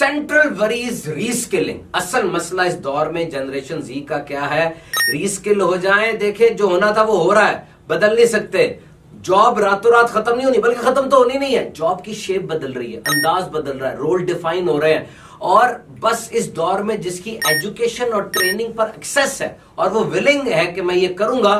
Central worries reskilling. असल मसला इस दौर में जनरेशन जी का क्या है, रीस्किल हो जाएं। देखे जो होना था वो हो रहा है, बदल नहीं सकते। जॉब रातों रात खत्म नहीं होनी, बल्कि खत्म तो होनी नहीं है, जॉब की शेप बदल रही है, अंदाज बदल रहा है, रोल डिफाइन हो रहे हैं। और बस इस दौर में जिसकी एजुकेशन और ट्रेनिंग पर एक्सेस है और वो विलिंग है कि मैं ये करूंगा,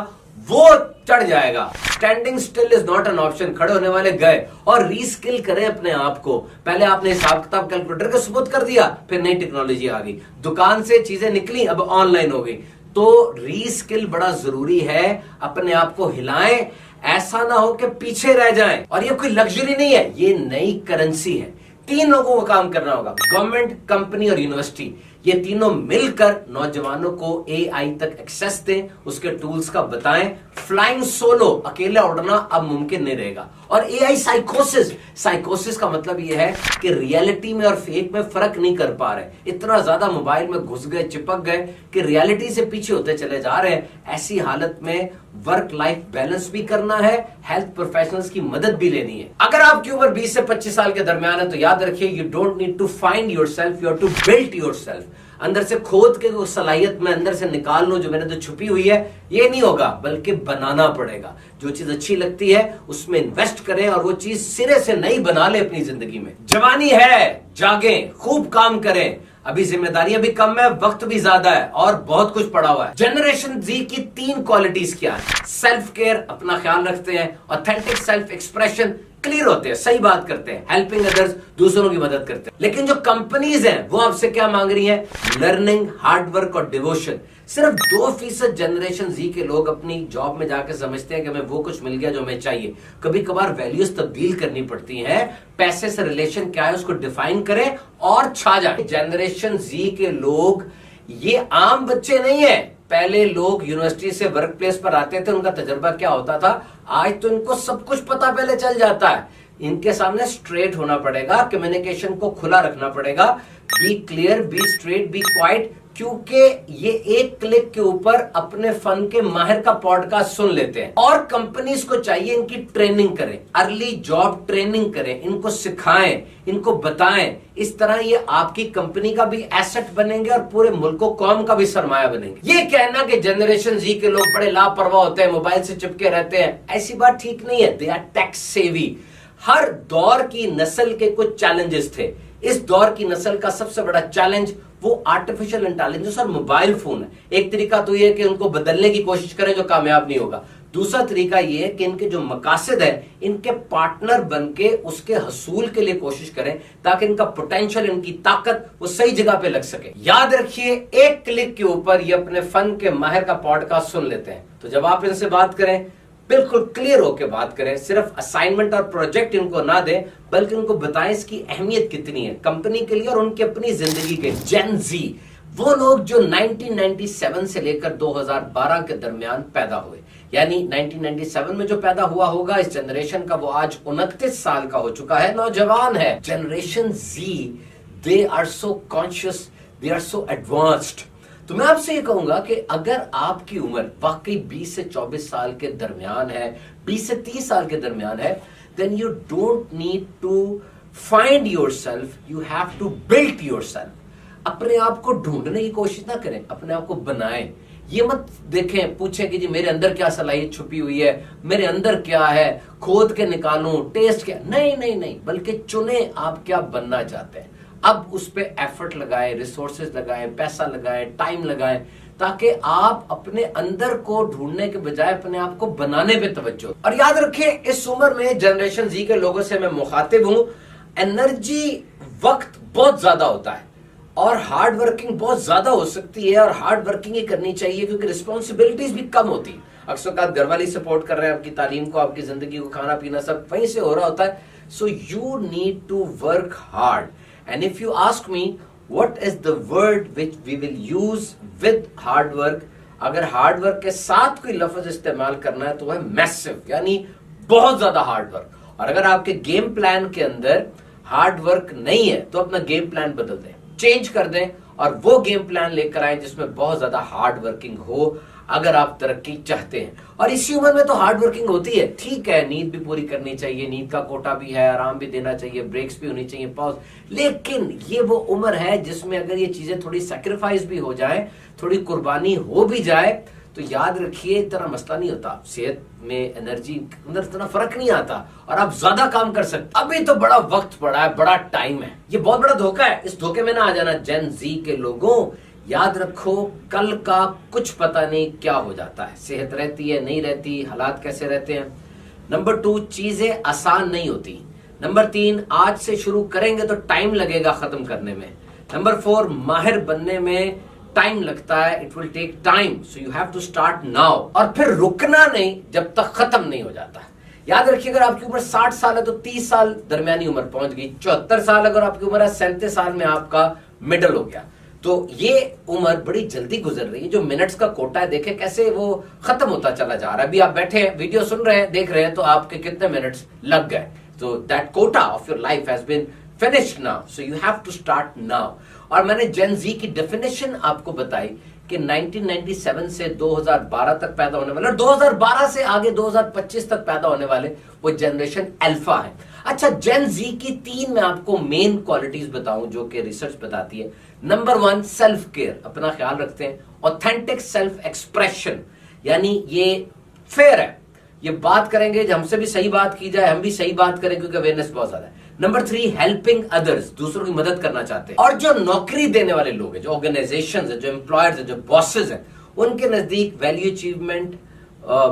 वो चढ़ जाएगा। Standing still is not an option. खड़े होने वाले गए और रीस्किल करें अपने आप को। पहले आपने हिसाब किताब कैलकुलेटर के सुपुर्द कर दिया, फिर नई टेक्नोलॉजी आ गई, दुकान से चीजें निकली, अब ऑनलाइन हो गई। तो रीस्किल बड़ा जरूरी है। अपने आप को हिलाएं, ऐसा ना हो कि पीछे रह जाएं। और ये कोई लग्जरी नहीं है, ये नई करेंसी है। 3 लोगों को काम करना होगा, गवर्नमेंट, कंपनी और यूनिवर्सिटी। ये तीनों मिलकर नौजवानों को एआई तक एक्सेस दें, उसके टूल्स का बताएं। फ्लाइंग सोलो, अकेले उड़ना अब मुमकिन नहीं रहेगा। और एआई साइकोसिस का मतलब यह है कि रियलिटी में और फेक में फर्क नहीं कर पा रहे, इतना ज्यादा मोबाइल में घुस गए, चिपक गए कि रियलिटी से पीछे होते चले जा रहे हैं। ऐसी हालत में वर्क लाइफ बैलेंस भी करना है, हेल्थ प्रोफेशनल्स की मदद भी लेनी है। अगर आपकी उम्र 20 से 25 साल के दरमियान है तो याद रखिए, you don't need to find yourself, you have to build yourself. अंदर से खोद के वो सलाहियत में अंदर से निकाल लो जो मेरे अंदर छुपी हुई है, ये नहीं होगा, बल्कि बनाना पड़ेगा। जो चीज अच्छी लगती है उसमें इन्वेस्ट करें और वो चीज सिरे से नई बना ले अपनी जिंदगी में। जवानी है, जागें, खूब काम करें। अभी जिम्मेदारियां भी कम है, वक्त भी ज्यादा है और बहुत कुछ पड़ा हुआ है। जनरेशन जी की 3 क्वालिटीज क्या है? सेल्फ केयर, अपना ख्याल रखते हैं, ऑथेंटिक सेल्फ एक्सप्रेशन, क्लियर होते हैं, सही बात करते हैं, हेल्पिंग अदर्स, दूसरों की मदद करते हैं। लेकिन जो कंपनीज हैं वो आपसे क्या मांग रही हैं? लर्निंग, हार्डवर्क और डिवोशन। सिर्फ 2% जनरेशन जी के लोग अपनी जॉब में जाकर समझते हैं कि हमें वो कुछ मिल गया जो हमें चाहिए। कभी कभार वैल्यूज तब्दील करनी पड़ती हैं। पैसे से रिलेशन क्या है उसको डिफाइन करें और छा जाए। जनरेशन जी के लोग ये आम बच्चे नहीं है। पहले लोग यूनिवर्सिटी से वर्क प्लेस पर आते थे, उनका तजर्बा क्या होता था। आज तो इनको सब कुछ पता पहले चल जाता है। इनके सामने स्ट्रेट होना पड़ेगा, कम्युनिकेशन को खुला रखना पड़ेगा। Be clear, be straight, be quiet, क्योंकि ये एक क्लिक के ऊपर अपने फन के माहिर का पॉडकास्ट सुन लेते हैं। और कंपनीज को चाहिए इनकी ट्रेनिंग करें, अर्ली जॉब ट्रेनिंग करें, इनको सिखाएं, इनको बताएं। इस तरह ये आपकी कंपनी का भी एसेट बनेंगे और पूरे मुल्क कौम का भी सरमाया बनेंगे। ये कहना कि जनरेशन जी के लोग बड़े लापरवाह होते हैं, मोबाइल से चिपके रहते हैं, ऐसी बात ठीक नहीं है। They are tech savvy. हर दौर की नस्ल के कुछ चैलेंजेस थे। इस दौर की नस्ल का सबसे बड़ा चैलेंज वो आर्टिफिशियल इंटेलिजेंस और मोबाइल फोन है। एक तरीका तो ये है कि उनको बदलने की कोशिश करें जो कामयाब नहीं होगा। दूसरा तरीका ये है कि इनके जो मकासद है, इनके पार्टनर बन के उसके हसूल के लिए कोशिश करें, ताकि इनका पोटेंशियल, इनकी ताकत वो सही जगह पे लग सके। याद रखिए, एक क्लिक के ऊपर ये अपने फन के माहिर का पॉडकास्ट सुन लेते हैं। तो जब आप इनसे बात करें, बिल्कुल क्लियर होकर बात करें। सिर्फ असाइनमेंट और प्रोजेक्ट इनको ना दें, बल्कि उनको बताएं इसकी अहमियत कितनी है कंपनी के लिए और उनकी अपनी जिंदगी के। जेन जी, वो लोग जो 1997 से लेकर 2012 के दरमियान पैदा हुए, यानी 1997 में जो पैदा हुआ होगा इस जनरेशन का, वो आज 29 साल का हो चुका है, नौजवान है। Generation Z, they are so conscious, they are so advanced. तो मैं आपसे ये कहूंगा कि अगर आपकी उम्र वाकई 20 से 24 साल के दरमियान है, 20 से 30 साल के दरमियान है, then you don't need to find yourself, you have to build yourself. अपने आप को ढूंढने की कोशिश ना करें, अपने आप को बनाएं। ये मत देखें, पूछें कि जी मेरे अंदर क्या सलाहियत छुपी हुई है, मेरे अंदर क्या है, खोद के निकालूं, टेस्ट क्या। नहीं नहीं नहीं, बल्कि चुने आप क्या बनना चाहते हैं। अब उस पे एफर्ट लगाएं, रिसोर्सेज लगाएं, पैसा लगाएं, टाइम लगाएं, ताकि आप अपने अंदर को ढूंढने के बजाय अपने आप को बनाने पे तवज्जो। और याद रखें, इस उम्र में जनरेशन जी के लोगों से मैं मुखातिब हूं। एनर्जी, वक्त बहुत ज्यादा होता है और हार्ड वर्किंग बहुत ज्यादा हो सकती है, और हार्ड वर्किंग ही करनी चाहिए क्योंकि रिस्पॉन्सिबिलिटीज भी कम होती है। अक्सर घर वाली सपोर्ट कर रहे हैं आपकी तालीम को, आपकी जिंदगी को, खाना पीना सब वहीं से हो रहा होता है। So you need to work hard. And if you ask me, what is the word which we will use with hard work? अगर हार्ड वर्क के साथ कोई लफ्ज इस्तेमाल करना है तो वह मैसिव, यानी बहुत ज्यादा हार्ड वर्क। और अगर आपके गेम प्लान के अंदर हार्ड वर्क नहीं है तो अपना गेम प्लान बदल दें, चेंज कर दें और वो गेम प्लान लेकर आए जिसमें बहुत ज्यादा हार्ड वर्किंग हो। अगर आप तरक्की चाहते हैं। और इसी उम्र में तो हार्ड वर्किंग होती है, ठीक है, नींद भी पूरी करनी चाहिए, नींद का कोटा भी है, आराम भी देना चाहिए, ब्रेक्स भी होनी चाहिए, पॉज, लेकिन ये वो उम्र है जिसमें अगर ये चीजें थोड़ी सैक्रिफाइस भी हो जाए, थोड़ी कुर्बानी हो भी जाए, तो याद रखिए इतना मसला नहीं होता, सेहत में, एनर्जी अंदर इतना फर्क नहीं आता और आप ज्यादा काम कर सकते। अभी तो बड़ा वक्त पड़ा है, बड़ा टाइम है, ये बहुत बड़ा धोखा है, इस धोखे में ना आ जाना। जेन जी के लोगों, याद रखो कल का कुछ पता नहीं क्या हो जाता है, सेहत रहती है, नहीं रहती, हालात कैसे रहते हैं। नंबर 2, चीजें आसान नहीं होती। नंबर 3, आज से शुरू करेंगे तो टाइम लगेगा खत्म करने में। नंबर 4, माहिर बनने में टाइम लगता है, it will take time, so you have to start now. और फिर रुकना नहीं जब तक खत्म नहीं हो जाता। याद रखिए अगर आपकी उम्र 60 साल है तो 30 साल दरमियानी उम्र पहुंच गई, 74 साल अगर आपकी उम्र है, 37 साल में आपका मिडल हो गया, तो ये उम्र बड़ी जल्दी गुजर रही है। जो मिनट्स का कोटा है, देखे कैसे वो खत्म होता चला जा रहा है। अभी आप बैठे हैं, वीडियो सुन रहे हैं, देख रहे हैं, तो आपके कितने मिनट्स लग गए, तो that quota of your life has been finished now, so you have to start now. और मैंने जेन जी की डेफिनेशन आपको बताई कि 1997 से 2012 तक पैदा होने वाले, 2012 से आगे 2025 तक पैदा होने वाले वो जनरेशन अल्फा है। अच्छा, जेन जी की 3 मैं आपको मेन क्वालिटीज बताऊं जो कि रिसर्च बताती है। नंबर 1, सेल्फ केयर, अपना ख्याल रखते हैं। ऑथेंटिक सेल्फ एक्सप्रेशन, यानी ये फेयर है, ये बात करेंगे, हमसे भी सही बात की जाए, हम भी सही बात करें, क्योंकि अवेयरनेस बहुत ज्यादा है। नंबर 3, हेल्पिंग अदर्स, दूसरों की मदद करना चाहते हैं। और जो नौकरी देने वाले लोग हैं, जो ऑर्गेनाइजेशंस हैं, जो एम्प्लॉयर्स हैं, जो बॉसेस हैं, उनके नजदीक वैल्यू अचीवमेंट,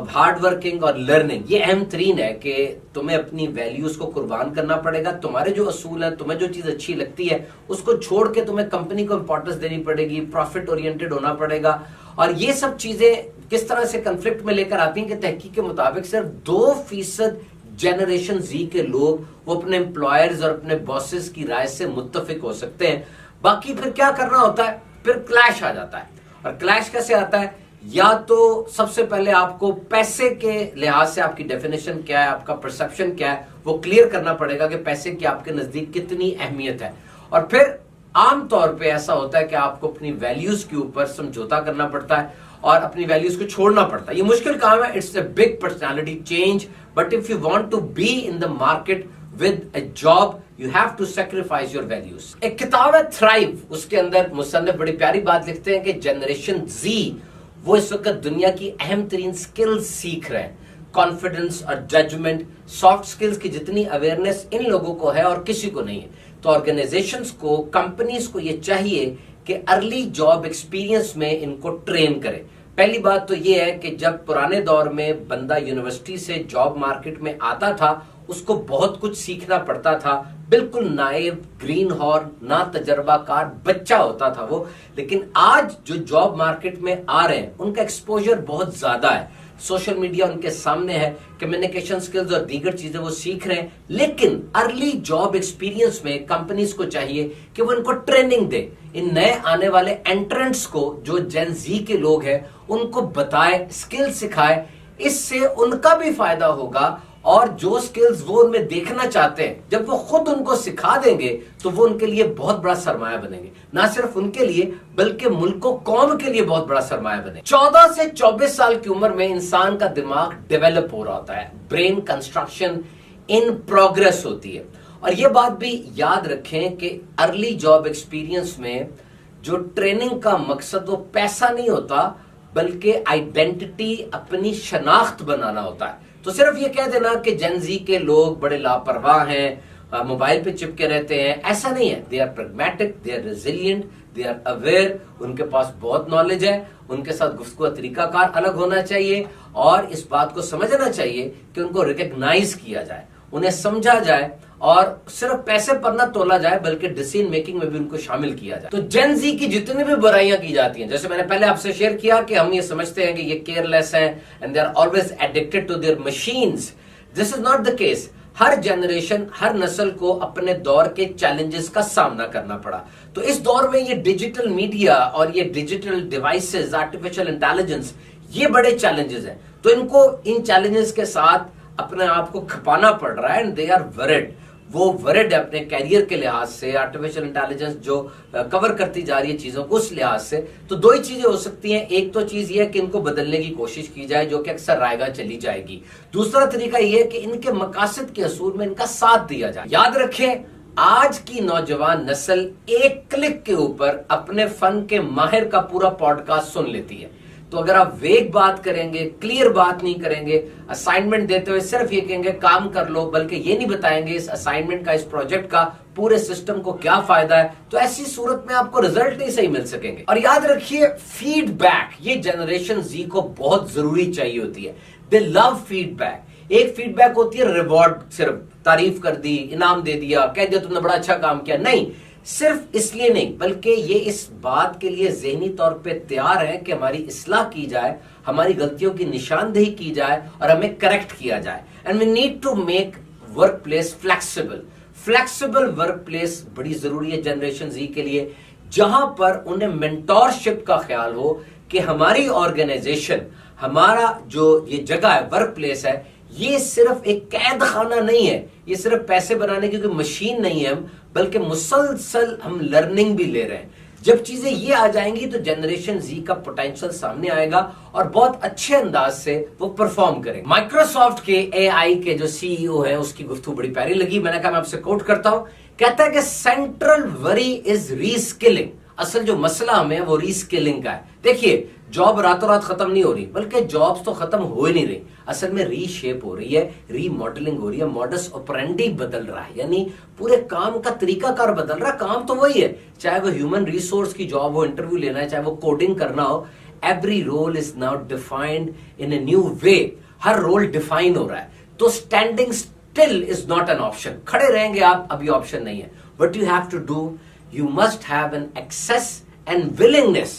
हार्ड वर्किंग और लर्निंग, ये अहम 3 है कि तुम्हें अपनी वैल्यूज को कुर्बान करना पड़ेगा। तुम्हारे जो असूल है, तुम्हें जो चीज अच्छी लगती है, उसको छोड़ के तुम्हें कंपनी को इंपॉर्टेंस देनी पड़ेगी, प्रॉफिट ओरिएंटेड होना पड़ेगा। और ये सब चीजें किस तरह से कंफ्लिक्ट में लेकर आती हैं कि तहकीक के मुताबिक सिर्फ 2% जनरेशन जी के लोग वो अपने एम्प्लॉयर्स और अपने बॉसेस की राय से मुत्तफिक हो सकते हैं। बाकी फिर क्या करना होता है, फिर क्लैश आ जाता है। और क्लैश कैसे आता है, या तो सबसे पहले आपको पैसे के लिहाज से आपकी डेफिनेशन क्या है, आपका परसेप्शन क्या है, वो क्लियर करना पड़ेगा कि पैसे की आपके नजदीक कितनी अहमियत है। और फिर आमतौर पे ऐसा होता है कि आपको अपनी वैल्यूज के ऊपर समझौता करना पड़ता है और अपनी वैल्यूज को छोड़ना पड़ता है। ये मुश्किल काम है, it's a big personality change, but if you want to be in the market with a job, you have to sacrifice your values. एक किताब है थ्राइव, उसके अंदर मुसन्निफ बड़ी प्यारी बात लिखते हैं कि जनरेशन जी वो इस वक्त दुनिया की अहम तरीन स्किल्स सीख रहे हैं। कॉन्फिडेंस और जजमेंट, सॉफ्ट स्किल्स की जितनी अवेयरनेस इन लोगों को है और किसी को नहीं है। तो ऑर्गेनाइजेशंस को, कंपनीज को ये चाहिए कि अर्ली जॉब एक्सपीरियंस में इनको ट्रेन करें। पहली बात तो ये है कि जब पुराने दौर में बंदा यूनिवर्सिटी से जॉब मार्केट में आता था, उसको बहुत कुछ सीखना पड़ता था, बिल्कुल नाइव, ग्रीन हॉर्न, ना तजर्बाकार बच्चा होता था वो। लेकिन आज जो जॉब मार्केट में आ रहे हैं, उनका एक्सपोजर बहुत ज्यादा है, सोशल मीडिया उनके सामने है, कम्युनिकेशन स्किल्स और दीगर चीजें वो सीख रहे हैं। लेकिन अर्ली जॉब एक्सपीरियंस में कंपनीज को चाहिए कि वो इनको ट्रेनिंग दे। इन नए आने वाले एंट्रेंट्स को, जो जेन जी के लोग हैं, उनको बताए, स्किल सिखाए, इससे उनका भी फायदा होगा। और जो स्किल्स वो उनमें देखना चाहते हैं, जब वो खुद उनको सिखा देंगे तो वो उनके लिए बहुत बड़ा सरमाया बनेंगे। ना सिर्फ उनके लिए बल्कि मुल्को कौम के लिए बहुत बड़ा सरमाया बने। 14 से 24 साल की उम्र में इंसान का दिमाग डेवलप हो रहा होता है, ब्रेन कंस्ट्रक्शन इन प्रोग्रेस होती है। और ये बात भी याद रखें कि अर्ली जॉब एक्सपीरियंस में जो ट्रेनिंग का मकसद वो पैसा नहीं होता, बल्कि आइडेंटिटी, अपनी शनाख्त बनाना होता है। तो सिर्फ ये कह देना कि जेन जी के लोग बड़े लापरवाह हैं, मोबाइल पे चिपके रहते हैं, ऐसा नहीं है। They are pragmatic, they are resilient, they are aware, उनके पास बहुत नॉलेज है, उनके साथ गुफ्तगू का तरीकाकार अलग होना चाहिए और इस बात को समझना चाहिए कि उनको रिकग्नाइज किया जाए, उन्हें समझा जाए और सिर्फ पैसे पर ना तोला जाए, बल्कि डिसीजन मेकिंग में भी उनको शामिल किया जाए। तो जेन जी की जितनी भी बुराइयां की जाती हैं, जैसे मैंने पहले आपसे शेयर किया कि हम ये समझते हैं कि ये केयरलेस हैं and they are always addicted to their machines, this is not the case. हर जनरेशन, हर नस्ल को अपने दौर के चैलेंजेस का सामना करना पड़ा। तो इस दौर में ये डिजिटल मीडिया और ये डिजिटल डिवाइसेस, आर्टिफिशियल इंटेलिजेंस, ये बड़े चैलेंजेस हैं। तो इनको इन चैलेंजेस के साथ अपने आप को खपाना पड़ रहा है एंड दे आर वरिड। वो वरिड है अपने कैरियर के लिहाज से, आर्टिफिशियल इंटेलिजेंस जो कवर करती जा रही है चीजों को उस लिहाज से, तो दो ही चीजें हो सकती हैं। एक तो चीज ये है कि इनको बदलने की कोशिश की जाए, जो कि अक्सर रायगा चली जाएगी। दूसरा तरीका ये है कि इनके मकासद के असूल में इनका साथ दिया जाए। याद रखें, आज की नौजवान नस्ल एक क्लिक के ऊपर अपने फन के माहिर का पूरा पॉडकास्ट सुन लेती है। तो अगर आप वेग बात करेंगे, क्लियर बात नहीं करेंगे, असाइनमेंट देते हुए सिर्फ ये कहेंगे काम कर लो, बल्कि ये नहीं बताएंगे इस असाइनमेंट का, इस प्रोजेक्ट का पूरे सिस्टम को क्या फायदा है, तो ऐसी सूरत में आपको रिजल्ट नहीं सही मिल सकेंगे। और याद रखिए, फीडबैक ये जनरेशन जी को बहुत जरूरी चाहिए होती है। दे लव फीडबैक। एक फीडबैक होती है रिवॉर्ड, सिर्फ तारीफ कर दी, इनाम दे दिया, कह दिया तुमने बड़ा अच्छा काम किया, नहीं, सिर्फ इसलिए नहीं, बल्कि ये इस बात के लिए ज़हनी तौर पे तैयार है कि हमारी इस्लाह की जाए, हमारी गलतियों की निशानदेही की जाए और हमें करेक्ट किया जाए। And we need to make workplace flexible. Flexible workplace बड़ी जरूरी है जनरेशन जी के लिए, जहां पर उन्हें मेंटोरशिप का ख्याल हो कि हमारी ऑर्गेनाइजेशन, हमारा जो ये जगह है, वर्क प्लेस है, ये सिर्फ एक कैद खाना नहीं है, ये सिर्फ पैसे बनाने की कोई मशीन नहीं है हम, बल्कि मुसलसल हम लर्निंग भी ले रहे हैं। जब चीजें ये आ जाएंगी तो जनरेशन जी का पोटेंशियल सामने आएगा और बहुत अच्छे अंदाज से वो परफॉर्म करेंगे। माइक्रोसॉफ्ट के एआई के जो सीईओ हैं, उसकी गुफ्तगू बड़ी प्यारी लगी। मैंने कहा मैं आपसे कोट करता हूं, कहता है कि सेंट्रल वरी इज रीस्किलिंग। असल जो मसला हमें वो रीस्किलिंग का है। देखिए, जॉब रातों रात खत्म नहीं हो रही, बल्कि जॉब्स तो खत्म हो ही नहीं रही, असल में रीशेप हो रही है, रीमॉडलिंग हो रही है, मॉडस ऑपरेंडी बदल रहा है, यानी पूरे काम का तरीकाकार बदल रहा है। काम तो वही है, चाहे वो ह्यूमन रिसोर्स की जॉब हो, इंटरव्यू लेना है, चाहे वो कोडिंग करना हो, every role is now defined in a new way. हर रोल डिफाइन हो रहा है, तो standing still is not an option. खड़े रहेंगे आप, अभी ऑप्शन नहीं है। What you have to do, you must have an access and willingness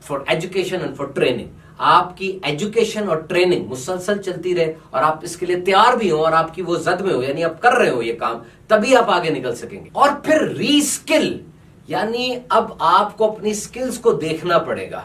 for education and for training। आपकी एजुकेशन और ट्रेनिंग मुसलसल चलती रहे और आप इसके लिए तैयार भी हो और आपकी वो जद में हो, यानी आप कर रहे हो ये काम, तभी आप आगे निकल सकेंगे। और फिर रीस्किल, यानी अब आपको अपनी स्किल्स को देखना पड़ेगा।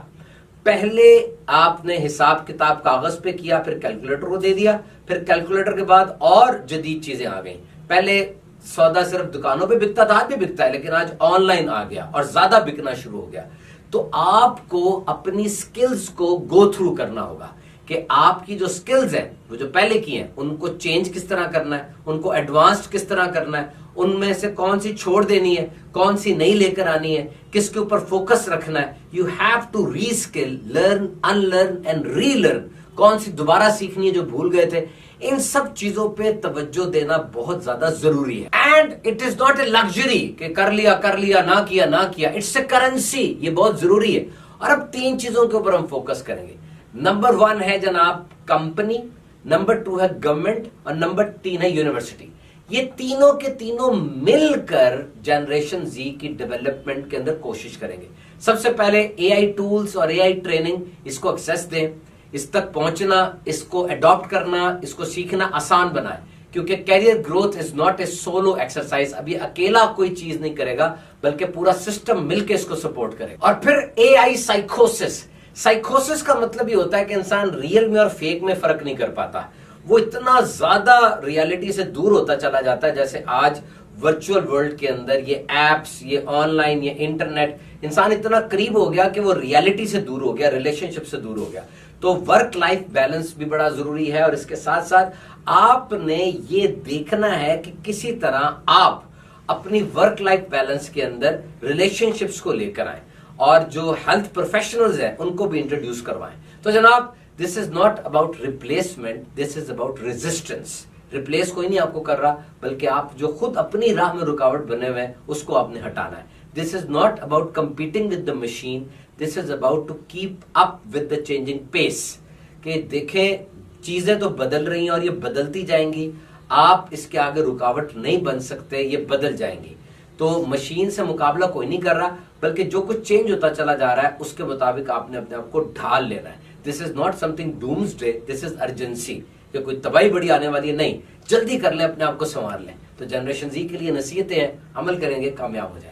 पहले आपने हिसाब किताब कागज पे किया, फिर कैलकुलेटर को दे दिया, फिर कैलकुलेटर के बाद और जदीद चीजें आ गई। पहले सौदा सिर्फ दुकानों पे बिकता था, आज भी बिकता है, लेकिन आज ऑनलाइन आ गया और ज्यादा बिकना शुरू हो गया। तो आपको अपनी स्किल्स को गो थ्रू करना होगा कि आपकी जो स्किल्स हैं, वो जो पहले की हैं, उनको चेंज किस तरह करना है, उनको एडवांस्ड किस तरह करना है, उनमें से कौन सी छोड़ देनी है, कौन सी नई लेकर आनी है, किसके ऊपर फोकस रखना है। You have to reskill, learn, unlearn and relearn. कौन सी दोबारा सीखनी है जो भूल गए थे। इन सब चीजों पे तवज्जो देना बहुत ज्यादा जरूरी है। And it is not a luxury कि कर लिया ना किया, इट्स ए करेंसी। ये बहुत जरूरी है। और अब तीन चीजों के ऊपर हम फोकस करेंगे। नंबर 1 है जनाब कंपनी, नंबर 2 है गवर्नमेंट और नंबर 3 है यूनिवर्सिटी। ये तीनों के तीनों मिलकर जनरेशन जी की डेवलपमेंट के अंदर कोशिश करेंगे। सबसे पहले एआई टूल्स और एआई ट्रेनिंग, इसको एक्सेस दें, इस तक पहुंचना, इसको अडॉप्ट करना, इसको सीखना आसान बनाए, क्योंकि career growth is not a solo exercise. अभी अकेला कोई चीज नहीं करेगा, बल्कि पूरा सिस्टम मिलकर इसको सपोर्ट करेगा। और फिर एआई साइकोसिस। साइकोसिस का मतलब ये होता है कि इंसान रियल में और फेक में फर्क नहीं कर पाता। वो इतना ज्यादा रियलिटी से दूर होता चला जाता है। जैसे आज वर्चुअल वर्ल्ड के अंदर ये एप्स, ये ऑनलाइन, ये इंटरनेट, इंसान इतना करीब हो गया कि वो रियलिटी से दूर हो गया, रिलेशनशिप से दूर हो गया। तो वर्क लाइफ बैलेंस भी बड़ा जरूरी है। और इसके साथ साथ आपने ये देखना है कि किसी तरह आप अपनी वर्क लाइफ बैलेंस के अंदर रिलेशनशिप्स को लेकर आए और जो हेल्थ प्रोफेशनल्स हैं उनको भी इंट्रोड्यूस करवाएं। तो जनाब, this is not about replacement, this is about resistance. Replace कोई नहीं आपको कर रहा, बल्कि आप जो खुद अपनी राह में रुकावट बने हुए हैं उसको आपने हटाना है। This is not about competing with the machine, this is about to keep up with the changing pace. कि देखें, चीजें तो बदल रही हैं और ये बदलती जाएंगी, आप इसके आगे रुकावट नहीं बन सकते, ये बदल जाएंगी। तो मशीन से मुकाबला कोई नहीं कर रहा, बल्कि जो कुछ चेंज होता चला जा रहा है उसके मुताबिक आपने अपने आप को ढाल लेना है। This is not something doomsday, this is urgency, कि कोई तबाही बड़ी आने वाली है, नहीं, जल्दी कर लें, अपने आप को संवार लें। तो जनरेशन जी के लिए नसीहतें हैं, अमल करेंगे, कामयाब हो जाए।